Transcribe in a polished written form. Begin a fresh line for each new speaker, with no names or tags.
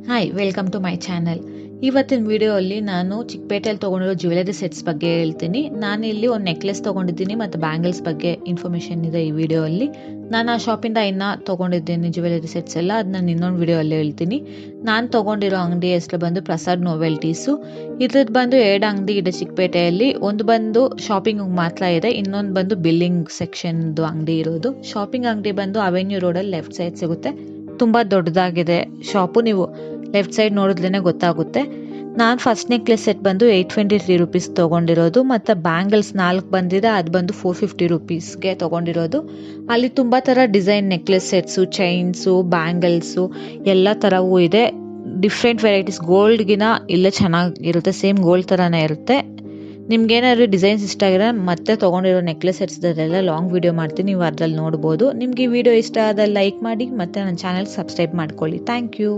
Hi welcome to my channel. ಇವತ್ತಿನ ವಿಡಿಯೋಲ್ಲಿ ನಾನು ಚಿಕ್ಕಪೇಟೆಯಲ್ಲಿ ತೊಗೊಂಡಿರೋ ಜ್ಯುವೆಲರಿ ಸೆಟ್ಸ್ ಬಗ್ಗೆ ಹೇಳ್ತೀನಿ. ನಾನಿಲ್ಲಿ ಒಂದು ನೆಕ್ಲೆಸ್ ತೊಗೊಂಡಿದ್ದೀನಿ ಮತ್ತು ಬ್ಯಾಂಗಲ್ಸ್ ಬಗ್ಗೆ ಇನ್ಫಾರ್ಮೇಷನ್ ಇದೆ ಈ ವಿಡಿಯೋಲ್ಲಿ. ನಾನು ಆ ಶಾಪಿಂದ ಇನ್ನೂ ತೊಗೊಂಡಿದ್ದೀನಿ ಜ್ಯುವೆಲರಿ ಸೆಟ್ಸ್ ಎಲ್ಲ, ಅದು ನಾನು ಇನ್ನೊಂದು ವಿಡಿಯೋಲ್ಲಿ ಹೇಳ್ತೀನಿ. ನಾನು ತೊಗೊಂಡಿರೋ ಅಂಗಡಿ ಹೆಸರು ಬಂದು ಪ್ರಸಾದ್ ನೋವೆಲ್ಟೀಸು. ಇದ್ರದ್ದು ಬಂದು 2 ಅಂಗಡಿ ಇದೆ ಚಿಕ್ಕಪೇಟೆಯಲ್ಲಿ. ಒಂದು ಬಂದು ಶಾಪಿಂಗ್ ಮಾತ್ರ ಇದೆ, ಇನ್ನೊಂದು ಬಂದು ಬಿಲ್ಲಿಂಗ್ ಸೆಕ್ಷನ್ದು ಅಂಗಡಿ ಇರೋದು. ಶಾಪಿಂಗ್ ಅಂಗಡಿ ಬಂದು ಅವೆನ್ಯೂ ರೋಡಲ್ಲಿ ಲೆಫ್ಟ್ ಸೈಡ್ ಸಿಗುತ್ತೆ. ತುಂಬ ದೊಡ್ಡದಾಗಿದೆ ಶಾಪು, ನೀವು ಲೆಫ್ಟ್ ಸೈಡ್ ನೋಡಿದ್ರೇ ಗೊತ್ತಾಗುತ್ತೆ. ನಾನು ಫಸ್ಟ್ ನೆಕ್ಲೆಸ್ ಸೆಟ್ ಬಂದು 823 ರುಪೀಸ್ ತೊಗೊಂಡಿರೋದು, ಮತ್ತು ಬ್ಯಾಂಗಲ್ಸ್ 4 ಬಂದಿದೆ, ಅದು ಬಂದು 450 ರುಪೀಸ್ಗೆ ತೊಗೊಂಡಿರೋದು. ಅಲ್ಲಿ ತುಂಬ ಥರ design necklace sets, chains, bangles ಎಲ್ಲ ಥರವೂ ಇದೆ. ಡಿಫ್ರೆಂಟ್ ವೆರೈಟೀಸ್, ಗೋಲ್ಡ್ಗಿನ ಇಲ್ಲೇ ಚೆನ್ನಾಗಿರುತ್ತೆ, ಸೇಮ್ ಗೋಲ್ಡ್ ಥರನೇ ಇರುತ್ತೆ. ನಿಮ್ಗೇನಾದ್ರು ಡಿಸೈನ್ಸ್ ಇಷ್ಟ ಆಗಿರೋ ಮತ್ತೆ ತೊಗೊಂಡಿರೋ ನೆಕ್ಲೆಸ್ ಸೆಟ್ಸ್ದೆಲ್ಲ ಲಾಂಗ್ ವಿಡಿಯೋ ಮಾಡ್ತೀನಿ, ನೀವು ಅದ್ರಲ್ಲಿ ನೋಡ್ಬೋದು. ನಿಮ್ಗೆ ಈ ವಿಡಿಯೋ ಇಷ್ಟ ಆದಲ್ಲಿ ಲೈಕ್ ಮಾಡಿ ಮತ್ತು ನನ್ನ ಚಾನಲ್ ಸಬ್ಸ್ಕ್ರೈಬ್ ಮಾಡ್ಕೊಳ್ಳಿ. Thank you.